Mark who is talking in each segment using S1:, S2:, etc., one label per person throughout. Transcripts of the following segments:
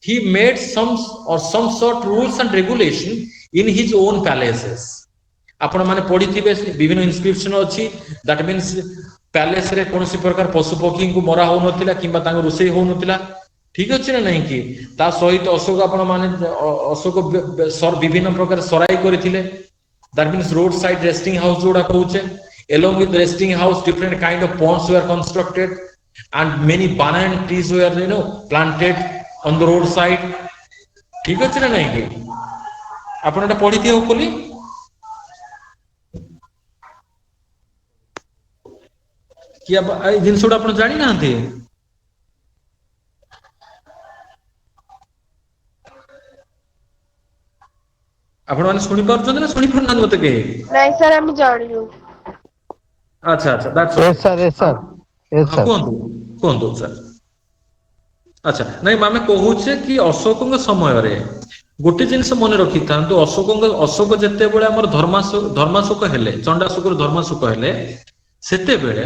S1: he made some sort rules and regulation in his own palaces. आपण माने पढ़िथिबे विभिन्न inscription अछि दैट मींस पैलेस रे कोनसी प्रकार पशु पक्षी को मरा हो नथिला किबा तांग रुसई हो नथिला ठीक अछि ना नहीं कि ता सहित अशोक आपण माने अशोक विभिन्न प्रकार सराई करथिले that means road side resting house जोडा कहूचे along with resting house different kind of ponds were constructed and many banana trees were planted on the road side ठीक अछि ना नहीं कि आपण एटा पढ़िथि हो कोली कि अब ए जिनसोडा आपण जानि नांथि आपण माने सुनि पारछन ना सुनि पड़ना मते के
S2: नहीं सर हम जानियो
S1: अच्छा अच्छा that's
S3: yes sir yes sir yes sir
S1: cone sir अच्छा नहीं मामे कहूचे कि अशोकଙ୍କ ସମୟରେ गोटे जिनस मन रखि थांतु अशोक जते बेले हमर धर्माशोक हेले चंडाशोक धर्माशोक हेले सेते बेले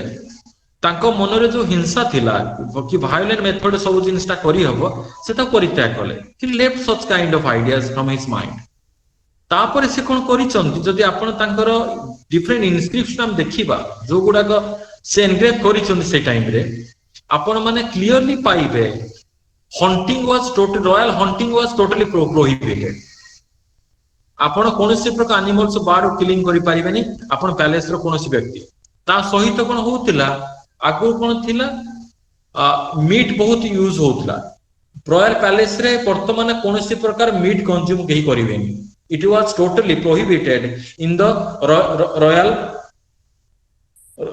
S1: तांको मनरे जो हिंसा थिला कि वायलेंट मेथड सब जिनसटा करी हबो सेता परित्याग कले कि left such kind of ideas from his mind तापर से कोन करिसंती जदि आपण तांकर डिफरेंट इनस्क्रिप्शन हम देखिबा जो गुडा को से एनग्रेव करिसंती से टाइम रे आपण माने क्लियरली पाइबे hunting was total royal hunting was totally prohibited आपण कोनसी प्रकार एनिमल्स बार किलिंग करि परिबेनी आपण पैलेस रो कोनसी व्यक्ति ता सहित कोन होतिला आगु कोन थिला मीट बहुत यूज होतला रॉयल पैलेस रे वर्तमान कोनसी प्रकार मीट कंज्यूम केही करिवेनी it was totally prohibited in the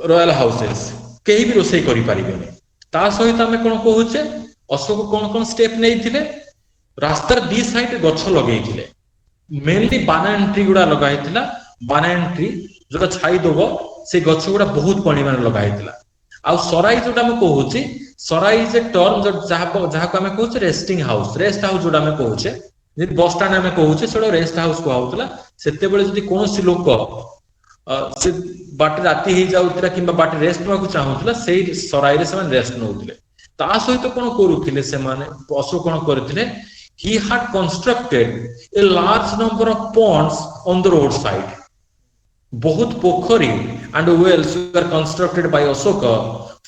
S1: royal houses केही भी रोसई करि परिबेनी ता सहित हमें कोन कहूचे अशोक कोन स्टेप नै थिले रास्तार दी साइड गछ लगेइथिले मेनली बनाना ट्री गुडा लगाइथिला बनाना ट्री जोटा छाई दबो से गछ गुडा बहुत परिमाण लगाइथिला आ सराई जोटा हम कहूची सराई इज ए टर्म जो जहा को हम कहूचे रेस्ट हाउस जोटा हम कहूचे जे बस स्टैंड हम कहूचे सेडो रेस्ट हाउस को आउतला सेते बेले जदी कोनोसी लोक से बाटे राती ही जाउतला किबा बाटे रेस्ट माकु चाहुतला सेही सराई रे समान रेस्ट नउतले ता सहित कोन करूथिले से माने अशोक कोन करथिले he had constructed a large number of ponds on the road side बहुत पोखरी and wells were constructed by Ashoka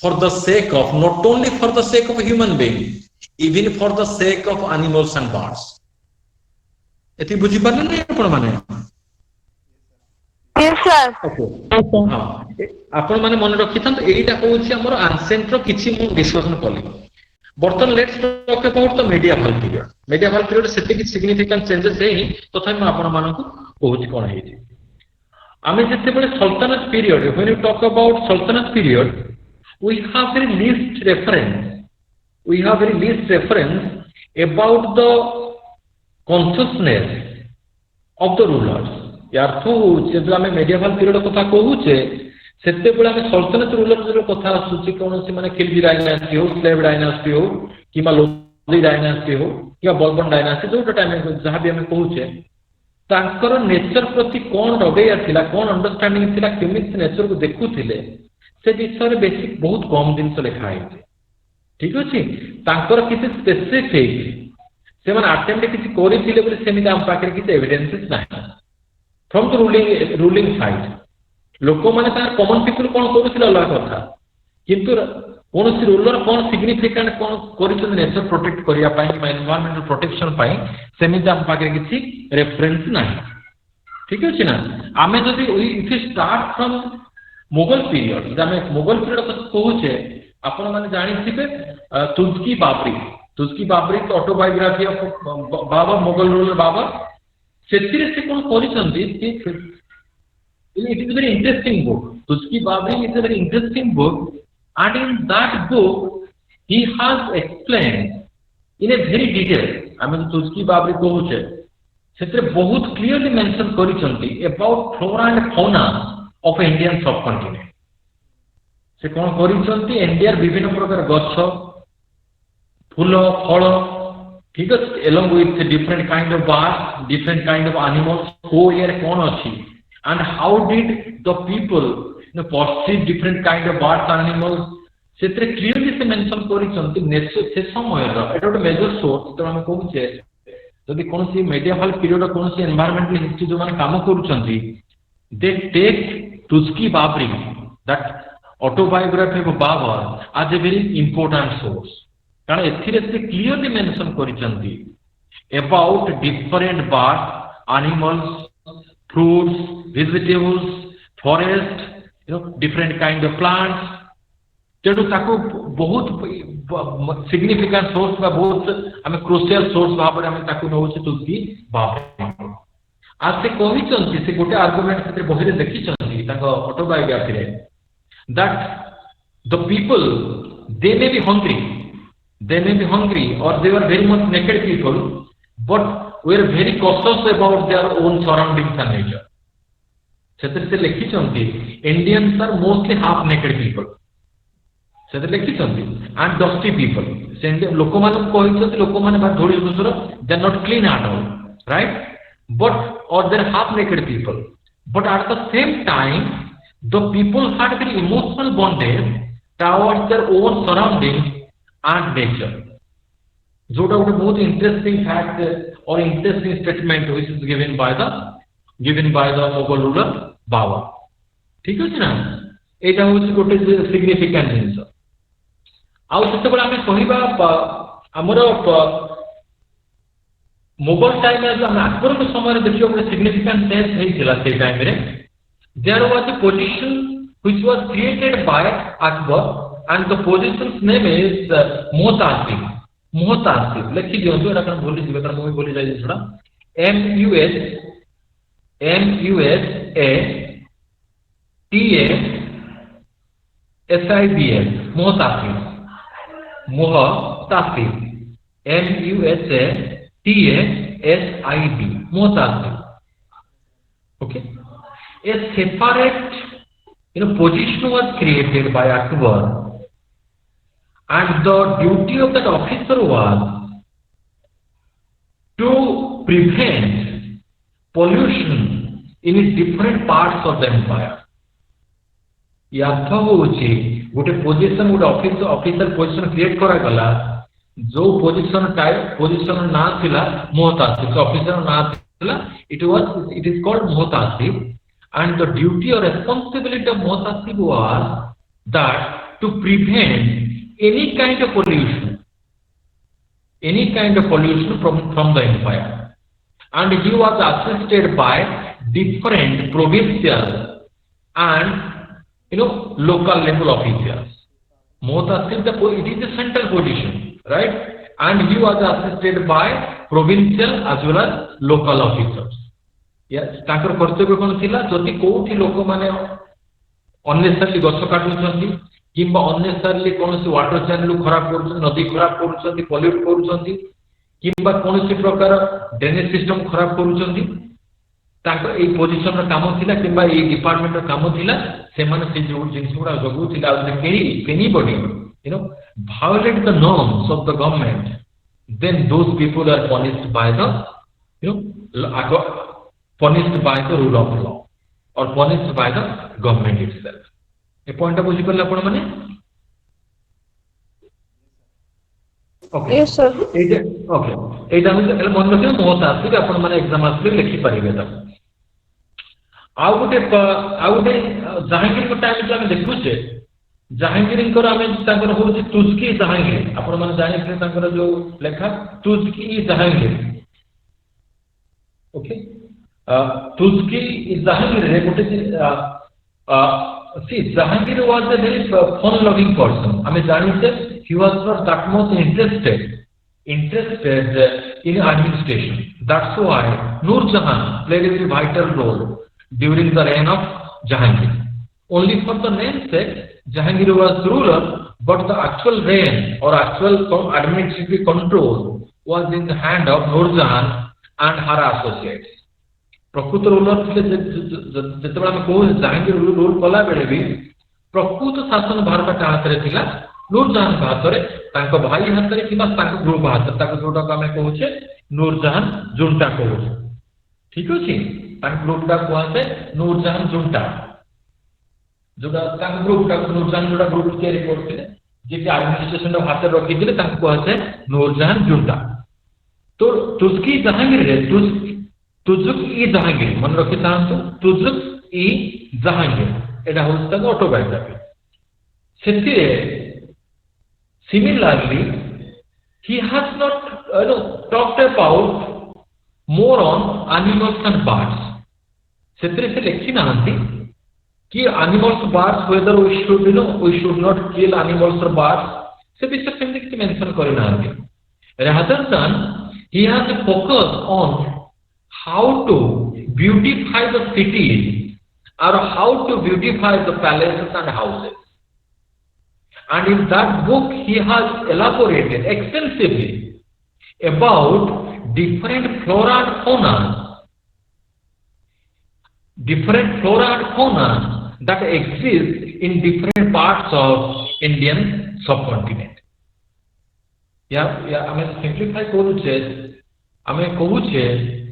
S1: for the sake of not only for the sake of human being even for the sake of animals and birds एति बुझी परले नै आपण माने
S2: yes sir
S1: हां आपण माने मन रखिथन एटा कहूची हमर एंसेंट रो किछि मु डिस्कशन कली बर्तन let's talk about the medieval period सेते कि सिग्निफिकेंट चेंजेस हे तथा मैं आपण मानकु कहूची कोन हेछि आमे जते बेले सल्तनत period when you talk about सल्तनत period we have very least reference about the consciousness of the rulers यार तो जब हमें medieval period कथा कहूचे सेते बेले हमें सल्तनत रूलर जो कथा आसुची कोनसी माने खिलजी डायनास्टी हो स्लेव डायनास्टी हो किबा लोधी डायनास्टी हो किबा बर्बन डायनास्टी जो टाइम में जहां भी हमें कहूचे तांकर नेचर प्रति कोन रगैया थिला कोन अंडरस्टैंडिंग थिला केमित नेचर को देखुथिले से विषय रे बेसिक बहुत कम दिन से लिखा है ठीक अछि तांकर किसी स्पेसिफिक से मन अटेम्प्ट किसी कोरिथिले बोले सेमिता हम पाकर किसी एविडेंसेस नाही फ्रॉम द रूलिंग साइड लोक माने तार कॉमन पीपल कोन करूथिले अलग कथा किंतु कोनसी रूलर कोन सिग्निफिकेंट कोन करिसन नेचर प्रोटेक्ट करिया पाई एनवायरमेंटल प्रोटेक्शन पाई सेमिता हम पाकर किसी रेफरेंस नाही ठीक अछि ना आमे जदी if start from Mughal period जमे मुगल पीरियड कहूचे आपण माने जानि थिबे तुर्की बाबरी तो autobiography of Babur Mughal ruler Babur सेतिरे से कोन करिसंती it is a very interesting book Turki Babri is a very interesting book and in that book he has explained in a very detail आमे तुर्की बाबरी कहूचे सेतिरे बहुत क्लियरली मेंशन करिसंती about flora and fauna of Indian subcontinent से कोन करिसंती India विभिन्न प्रकार गछ फूल फल ठीक है along with different kind of birds different kind of animals को यार कोन अछि and how did the people perceive different kind of birds and animals सेतरे क्लियरली ସେ ମେନସନ୍ କରିଛନ୍ତି ସେ ସମୟର ଏଇଟା ଗୋଟେ ମେଜର ସୋର୍ସ ଯେତେବେଳେ ଆମେ କହୁଛେ ଯଦି କୌଣସି ମେଡିଆଭାଲ ପିରିୟଡ କୌଣସି ଏନଭାୟରମେଣ୍ଟାଲ ହିଷ୍ଟ୍ରି ଯୋଉମାନେ କାମ କରୁଛନ୍ତି they take Tuzki Baburi that autobiography of Babur as a very important source କାରଣ ଏଥିରେ ସେ କ୍ଲିୟରଲି ମେନସନ୍ କରିଛନ୍ତି about different birds, animals, fruits, vegetables, forest, different kind of plants. तेणु ताको बहुत सिग्निफिकेंट सोर्स बा बहुत आमे क्रुशियल सोर्स भाव आमे ताको नउछि तुलसी बाप आ से कहिसंती से गोटे आर्गुमेंट से बहिरे देखिसंती ताको ऑटोबायोग्राफी रे that the people they may be hungry or they were very much naked people but were very cautious about their own surroundings and nature से लिखिसंती Indians are mostly half naked people से लिखिसंती and dusty people से लोक माने कहिसंती लोक माने बा धोळी दुसर they are not clean at all right but or they are half naked people but at the same time the people had very emotional bondage towards their own surroundings and nature जोटा गोटे बहुत interesting fact और interesting statement which is given by the Mughal ruler Babur ठीक अछि ना एटा होछि गोटे significant जिंस आउ सेते बेला हमें कहिबा हमर मोगल टाइम में हम अकबर के समय रे देखियो गोटे सिग्निफिकेंट चेंज हेइतिला से टाइम रे there was a position which was created by Akbar and the position's name is Muhtasib लिखि दियो तो एटा बोली दिबे कर मैं बोली जाई थोड़ा MUSATASIB मोहतासिब MUSATASIB मोहतासिब okay a separate position was created by Akbar and the duty of that officer was to prevent pollution in different parts of the empire. याथ होची गोटे पोजीशन गोटे ऑफिसर पोजीशन क्रिएट करा गला जो पोजीशन ना थिला मोहतासिब officer ना थिला it is called Muhtasib and the duty or responsibility of mohtasib was that to prevent any kind of pollution from the empire and he was assisted by different provincial and local level officials mohtasib it is a central position right and he was assisted by provincial as well as local officers ताकर कर्तव्य कोन थिला जति कोठी लोक माने unnecessarily गछ काटुछंती किंबा unnecessarily कोनसी water channel खराब करूछन नदी खराब करूछंती पॉल्यूट करूछंती किंबा कोनसी प्रकार ड्रेनेज सिस्टम खराब करूछंती ताकर ए पोजीशन रा काम थिला किंबा ए डिपार्टमेंट रा काम थिला से माने से जो जिनसुरा जगु थिला anybody violate the norms of the government then those people are punished by the punished by the rule of law or punished by the government itself. A point बुझी परला आपण माने ओके
S2: यस सर
S1: ओके एटा हम मन रखियो मोहतासिब आपण माने exam आसले लिखि परिबे त आ गोटे जहांगीर को टाइम जे हम देखु छे जहांगीर को हमें ताकर होची तुस्की जहांगीर आपण माने जानि छे ताकर जो लेखा Tuzki Jahangir okay Tuzki is Jahangir. See, Jahangir was a very fun-loving person. I mean, he was not that much interested in administration. That's why Nur Jahan played a very vital role during the reign of Jahangir. Only for the namesake, Jahangir was ruler, but the actual reign or actual administrative control was in the hand of Nur Jahan and her associates. प्रकृत ruler जिते आम कह Jahangir rule कला बेले भी प्रकृत शासन भारत हाथ में थिला नूरजहां हाथ में भाई हाथ में कि ग्रुप हाथ जोटा आम कहे नूरजहां जुंटा कह ठीक अच्छे ग्रुपटा कहुए नूरजहां जुंटा जोटा ग्रुपटा नूरजहां जोटा ग्रुप तैयारी करते जे एडमिनिस्ट्रेशन हाथ रखी कहुए नूरजहां जुंटा। तो तुर्की जहांगीर रे तुजुक इ जहांगीर मन रखी था तुजुक इ जहांगीर एटा हूँ ऑटोबायोग्राफी से similarly he has not talked about more on animals and birds से लिखी ना कि animals birds whether we should not kill animals or birds से विषय सेमती किसी मेंशन करना rather than he has a focus on how to beautify the cities or how to beautify the palaces and houses. And in that book, he has elaborated extensively about different flora and fauna that exist in different parts of Indian subcontinent. आम simplify करुचे आम कहूचे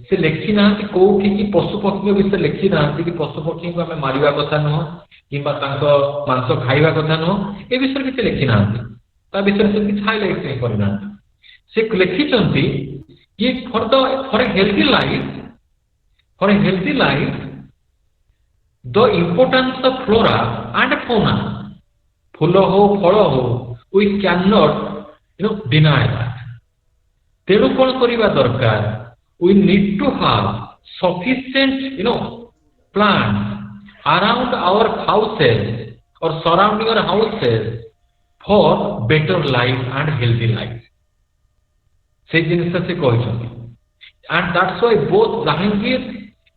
S1: से लिखी ना कौटी कि पशुपक्षी विषय लिखी ना कि पशुपक्षी को आम मारिबा कथा नुह कि मांस खाइबा कथा नुह ए विषय किसी लिखी ना विषय से किसी हाइलाइट नहीं करना से लिखिंट कि for a healthy life the importance of flora and fauna फूल हो फल हो we can not deny that. तेणु कौन करिबा दरकार we need to have sufficient plants around our houses or surrounding our houses for better life and healthy life. से जिनिस से कहते and that's why both Jahangir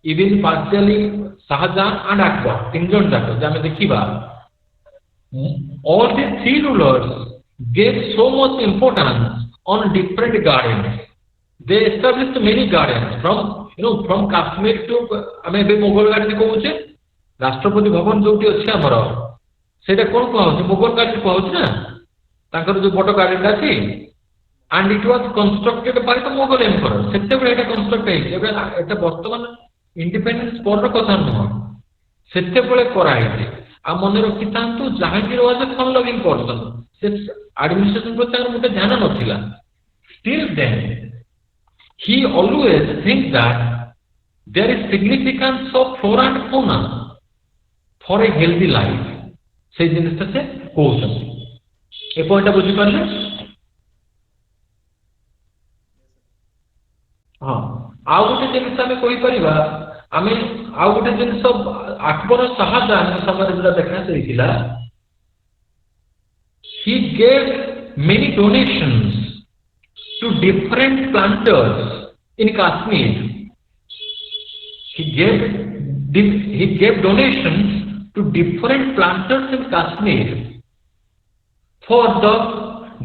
S1: even partially Shahjahan and Akbar तीन जन जाक जे देखिबा all the three rulers gave so much importance on different gardens. They established many gardens from Kashmir to आमे बे Mughal garden कहूचे Rashtrapati Bhavan जोटी अछि हमर सेटा कोन कहउछ मुगल गार्डन कहउछ ना ताकर जो बड़ गार्डन अछि and it was constructed by the Mughal emperor सेते बेले एटा कंस्ट्रक्ट हेछि एटा वर्तमान इंडिपेंडेंस पर कथा न सेते बेले कराइछि आ मने रखितांतु Jahangir was a fun loving person से एडमिनिस्ट्रेशन पर तार मुटे ध्यान नथिला still then he always thinks that there is significance of flora and fauna for a healthy life से जिनिस से कहउछन ए पॉइंट बुझि परले हां आ गोटे जिनिस आमे कहि परिबा आमे आ गोटे जिनिस अकबर शाहजहां समय जरा देखा सहिला he gave many donations to different planters in Kashmir. He gave donations to different planters in Kashmir for the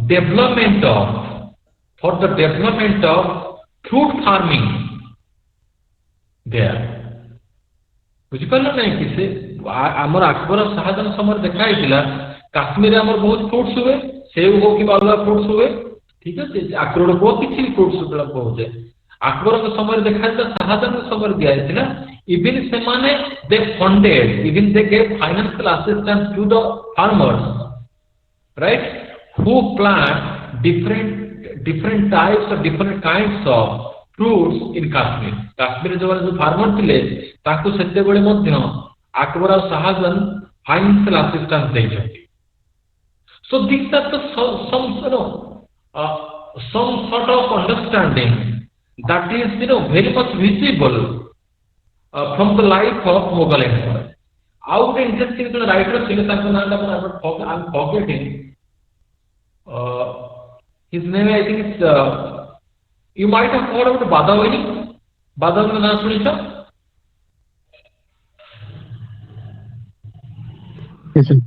S1: development of fruit farming there. बुझी पारल नहीं कि से हमर अकबर शाहजहां समय देखाइला काश्मीर में बहुत फ्रूट्स हुए सेब हो कि अलग फ्रूट्स हुए ठीक है अक्रोड बहुत किसी फ्रूट्स कहुचे अकबर के समय देखा शाहजहां समय दिया इवन से माने they funded even they gave financial assistance to the farmers right who plant different types और different kinds of fruits in Kashmir जो फार्मर थे से अकबर और शाहजहां फाइनेंशियल असिस्टेंस देइछथि so these are the some sort of understanding that is very much visible from the life of Mughal emperor. Out interesting to the writer I'm forgetting his name I think it's you might have heard about Badawani na sunita
S3: yes sir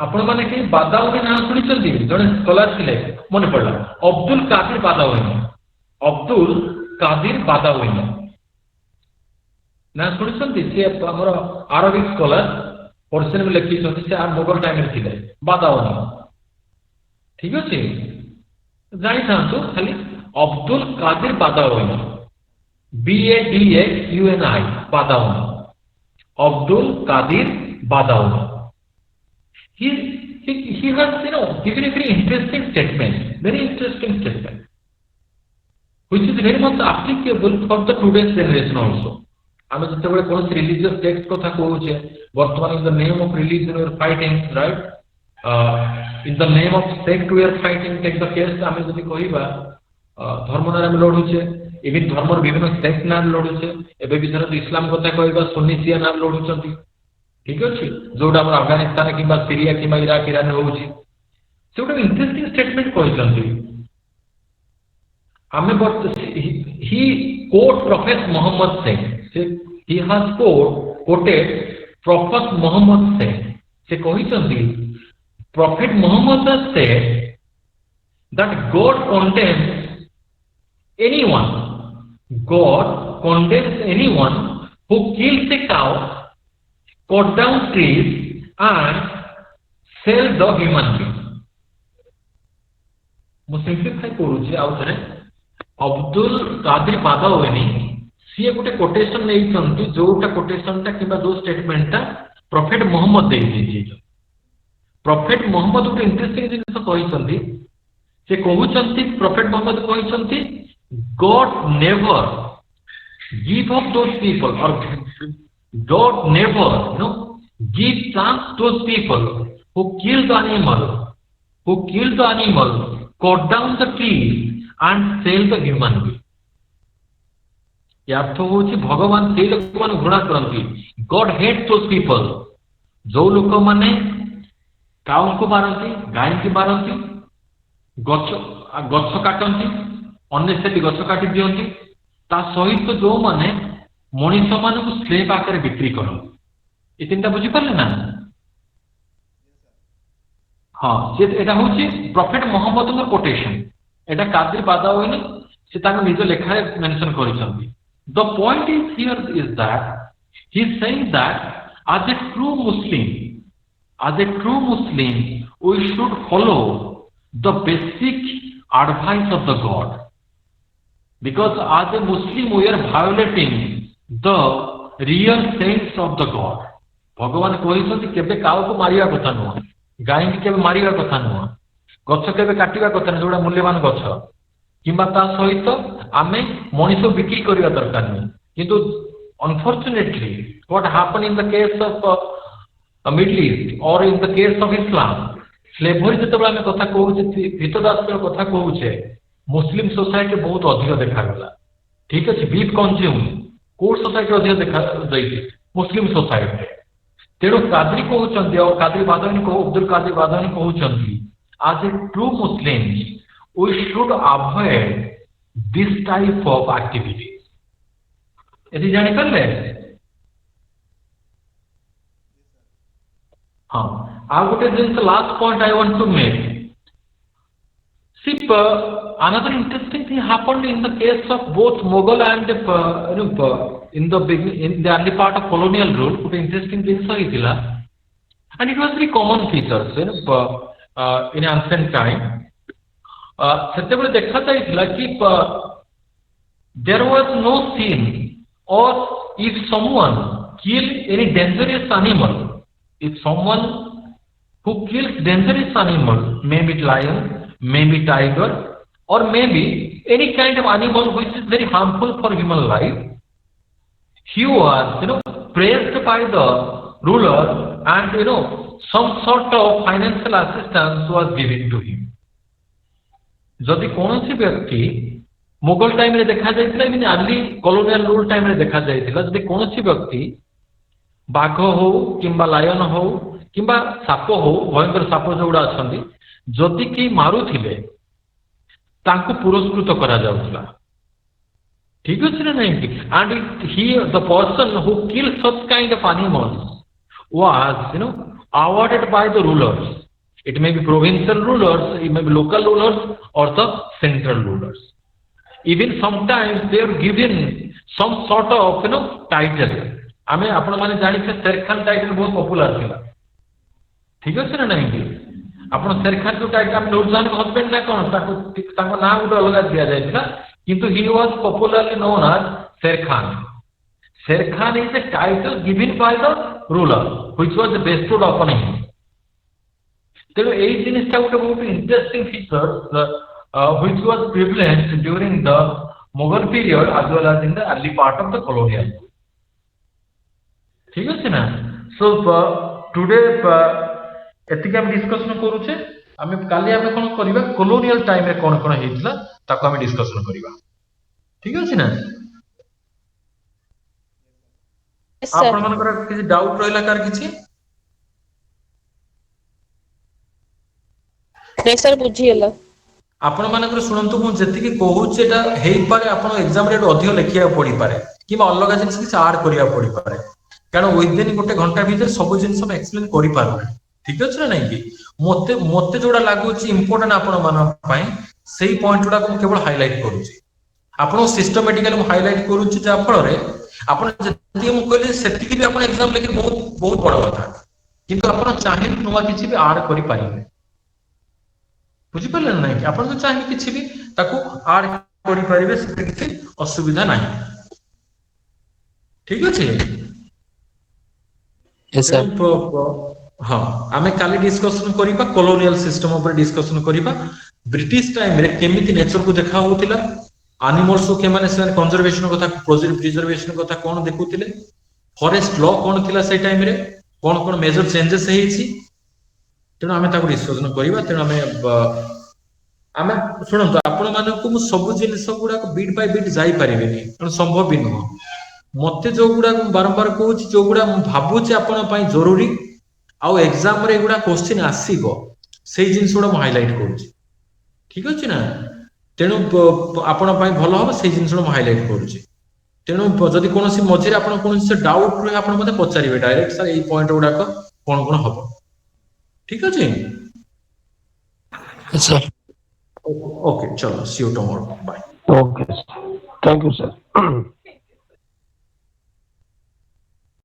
S1: आपण माने कि बादावनी ना सुनी जड़े scholar थे मन पड़ा अब्दुल कादिर बादावनी ना शुणी सी आम आरबिक स्कॉलर पर्सन में लिखी से मुगल टाइम थे बादावनी ठीक अच्छे जानी था खाली Abdul Qadir बादावनी BADAUNI बादावनी Abdul Qadir बादावनी he has given a very interesting statement, which is very much applicable for the today's generation also. ଆମେ ଯେତେବେଳେ କୌଣସି ରିଲିଜିୟସ୍ ଟେକ୍ସଟ କଥା କହୁଛେ ବର୍ତ୍ତମାନ in the name of religion we are fighting, right? In the name of sect we are fighting. Take the case ଆମେ ଯଦି କହିବା ଧର୍ମ ନାଁରେ ଆମେ ଲଢୁଛେ, even ଧର୍ମର ବିଭିନ୍ନ ସେକ୍ଟ ନାଁରେ ଲଢୁଛେ। ଏବେ ବି ଧର ଇସଲାମ କଥା କହିବା ସୁନ୍ନି ଶିଆ ନାଁରେ ଲଢୁଛନ୍ତି, ଠିକ ଅଛି, ଯୋଉଟା ଆମର ଆଫଗାନିସ୍ତାନ କିମ୍ବା ସିରିଆ କିମ୍ବା ଇରାକ ଇରାନରେ ହଉଛି। ସେ ଗୋଟେ ଇଣ୍ଟରେଷ୍ଟିଂ ଷ୍ଟେଟମେଣ୍ଟ କହିଛନ୍ତି। ଆମେ he quote Prophet Muhammad saying, he has quoted Prophet Muhammad saying, ସେ କହିଛନ୍ତି Prophet Muhammad has said that God condemns anyone who kills a cow, cut down trees and sell the human being. ମୁଁ ସିମ୍ପ୍ଲିଫାଇ କରୁଛି ଆଉ ଥରେ। ଅବଦୁଲ କାଦିର ବାଦାୱିନି ସିଏ ଗୋଟେ quotation ନେଇଛନ୍ତି, ଯୋଉଟା କୋଟେସନଟା କିମ୍ବା ଯୋଉ ଷ୍ଟେଟମେଣ୍ଟଟା ପ୍ରଫେଟ ମହମ୍ମଦ ଦେଇଛନ୍ତି। ପ୍ରଫେଟ ମହମ୍ମଦ ଗୋଟେ ଇଣ୍ଟରେଷ୍ଟିଂ ଜିନିଷ କହିଛନ୍ତି। ସେ କହୁଛନ୍ତି, ପ୍ରଫେଟ ମହମ୍ମଦ କହିଛନ୍ତି, God never give up those people, or God never give chance to those people who kill the animal, cut down the trees and sell the human being. यार्थ होची भगवान से लोक मान घृणा करंती। God hates those people जो लोक माने cow को मारंती, गाय को मारंती, गछ काटंती, अनेसेली गछ काटी दियंती, ता सहित जो माने मनीष मान को स्लेव आकार बिक्री करंती। ए तीनटा बुझी परले ना? हाँ, से एटा होची प्रॉफिट मोहम्मद का कोटेशन। एटा कादिर बादावनी से ताको निज लेखारे mention करिसंती। The point is here is that he is saying that as a true Muslim, we should follow the basic advice of the God, because as a Muslim we are violating the real sense of the God. भगवान कहिसंती केबे cow को मारिया कथा नुह, गाय के केबे मारिया कथा नुह, गछ केबे काटिया कथा न, जोडा मूल्यवान गछ किंबा ता सहित आमे मनीष बिक्री करिया दरकार नहीं। किंतु unfortunately what happened in the case of Middle East or in the case of Islam, slavery जेतबे आमे कथा कहूचे, हितदासर कथा कहूचे, मुस्लिम सोसाइटी बहुत अधिक देखा गला। ठीक अछि, बीफ कंज्यूम कोर सोसाइटी अधिक देखा दैछि मुस्लिम सोसाइटी। तेणु कादरी कहउचंती और कादरी बादावनी को Abdul Qadir बादावनी कहउचंती, as a true Muslim we should avoid this type of activities. यदि जानी कर ले, हाँ, I would say the last point I want to make. See, another interesting thing happened in the case of both Mughal and in the early part of colonial rule. What interesting things are itila, and it was very common features in ancient time. ସେତେବେଳେ ଦେଖା ଯାଇଥିଲା କି there was no sin, or if someone kill any dangerous animal, if someone who kills dangerous animal, maybe lion, maybe tiger, or maybe any kind of animal which is very harmful for human life, he was praised by the ruler, and some sort of financial assistance was given to him. जदि कौन सी व्यक्ति Mughal time रे देखा जाइतिला, even early colonial rule time रे देखा जाइतिला, जदि कौन सी व्यक्ति बाघ हो किंबा लायन हो किंबा साप हो, भयंकर साप जोड़ा अछंती, जदि कि मारुथिले तांको पुरस्कृत करा जाउतिला। ठीक अछि ना नहीं? And he the person who kill such kind of animals was awarded by the rulers. It may be provincial rulers, it may be local rulers, or the central rulers. Even sometimes they are given some sort of title. आमे आपण माने जानि से शेर Khan title बहुत popular थिला। ठीक अछि ना नहीं कि आपण शेर खान जो टाइटल हम नूरजहान हस्बैंड ना कोन ताको नाम उड अलग दिया जायतिला, किंतु he was popularly known as Sher Khan. Sher Khan is a title given by the ruler which was bestowed upon him. ତେଣୁ ଏଇ ଜିନିଷଟା ଗୋଟେ ବହୁତ interesting feature which was prevalent during the Mughal period as well as in the early part of the colonial. ঠিক আছে না? So today ଏତିକି ଆମେ ଡିସ୍କସନ କରୁଛେ ଆମେ କାଲି ଆମେ କଣ କରିବା colonial time ରେ କଣ କଣ ହେଇଥିଲା ତାକୁ ଆମେ ଡିସ୍କସନ କରିବା ଠିକ ଅଛି ନା
S2: Yes, sir.
S1: ଆପଣ ମାନଙ୍କର କିଛି ଡାଉଟ ରହିଲା କାର କିଛି
S2: ନାଇଁ ସାର୍ ବୁଝିଗଲା।
S1: ଆପଣ ମାନଙ୍କର ଶୁଣନ୍ତୁ ମୁଁ ଯେତିକି କହୁଛି ଏଟା ହେଇପାରେ ଆପଣ ଏକ୍ସାମ ରେ ଅଧିକ ଲେଖିବାକୁ ପଡିପାରେ କିମ୍ବା ଅଲଗା ଜିନିଷ କିଛି ଆଡ କରିବାକୁ ପଡିପାରେ କାରଣ ୱିଦିନ ଗୋଟେ ଘଣ୍ଟା ଭିତରେ ସବୁ ଜିନିଷ ମୁଁ ଏକ୍ସପ୍ଲେନ କରିପାରୁନି ଠିକ ଅଛି ନା ନାଇଁ କି ମତେ ମତେ ଯୋଉଟା ଲାଗୁଛି ଇମ୍ପୋର୍ଟାଣ୍ଟ ଆପଣ ମାନଙ୍କ ପାଇଁ ସେଇ ପଏଣ୍ଟ ଗୁଡାକୁ ମୁଁ କେବଳ ହାଇଲାଇଟ କରୁଛି ଆପଣଙ୍କୁ ସିଷ୍ଟମେଟିକାଲି ମୁଁ ହାଇଲାଇଟ କରୁଛି ଯାହା ଫଳରେ ଆପଣ ଯେତିକି ମୁଁ କହିଲି ସେତିକି ବି ଆପଣ ଏକ୍ସାମ ଲେଖି ବହୁତ ବହୁତ ବଡ କଥା କିନ୍ତୁ ଆପଣ ଚାହିଁଲେ ନୂଆ କିଛି ବି ଆଡ କରିପାରିବେ ବୁଝିପାରିଲେ ନା ନାଇଁ ଆପଣ ତ ଚାହିଁଲେ କିଛି ବି ତାକୁ ଆଡ କରିପାରିବେ ସେଥିରେ କିଛି ଅସୁବିଧା ନାହିଁ ଠିକ ଅଛି
S3: Yes, sir.
S1: ତେଣୁ ହଁ ଆମେ କାଲି ଡିସ୍କସନ କରିବା କଲୋନିଆଲ ସିଷ୍ଟମ ଉପରେ ଡିସ୍କସନ କରିବା ବ୍ରିଟିଶ ଟାଇମରେ କେମିତି ନେଚରକୁ ଦେଖା ହଉଥିଲା ଆନିମଲ୍ସକୁ ସେମାନେ କନଜରଭେସନ କଥା ପ୍ରିଜର୍ଭେସନ କଥା କଣ ଦେଖୁଥିଲେ ଫରେଷ୍ଟ ଲ କଣ ଥିଲା ସେଇ ଟାଇମରେ କଣ କଣ ମେଜର ଚେଞ୍ଜେସ ହେଇଛି ତେଣୁ ଆମେ ତାକୁ ଡିସ୍କସନ କରିବା ତେଣୁ ଆମେ ଶୁଣନ୍ତୁ ଆପଣ ମାନଙ୍କୁ ମୁଁ ସବୁ ଜିନିଷ ଗୁଡାକ ବିଟ୍ ବାଇ ବିଟ୍ ଯାଇପାରିବିନି ତେଣୁ ସମ୍ଭବ ବି ନୁହଁ ମତେ ଯୋଉଗୁଡାକ ମୁଁ ବାରମ୍ବାର କହୁଛି ଯୋଉଗୁଡା ମୁଁ ଭାବୁଛି ଆପଣଙ୍କ ପାଇଁ ଜରୁରୀ ଆଉ ଏକ୍ସାମରେ ଏଗୁଡା କୋଶ୍ଚିନ୍ ଆସିବ ସେଇ ଜିନିଷ ଗୁଡା ମୁଁ ହାଇଲାଇଟ କରୁଛି ଠିକ ଅଛି ନା ତେଣୁ ଆପଣଙ୍କ ପାଇଁ ଭଲ ହବ ସେଇ ଜିନିଷଟା ମୁଁ ହାଇଲାଇଟ କରୁଛି ତେଣୁ ଯଦି କୌଣସି ମଝିରେ ଆପଣ କୌଣସି ଡାଉଟ ରହେ ଆପଣ ମତେ ପଚାରିବେ ଡାଇରେକ୍ଟ ସାର୍ ଏଇ ପଏଣ୍ଟ ଗୁଡାକ କଣ କଣ ହବ ଠିକ ଅଛି
S3: Yes, sir.
S1: ओके चलो see you tomorrow bye
S3: Okay. Thank you, sir.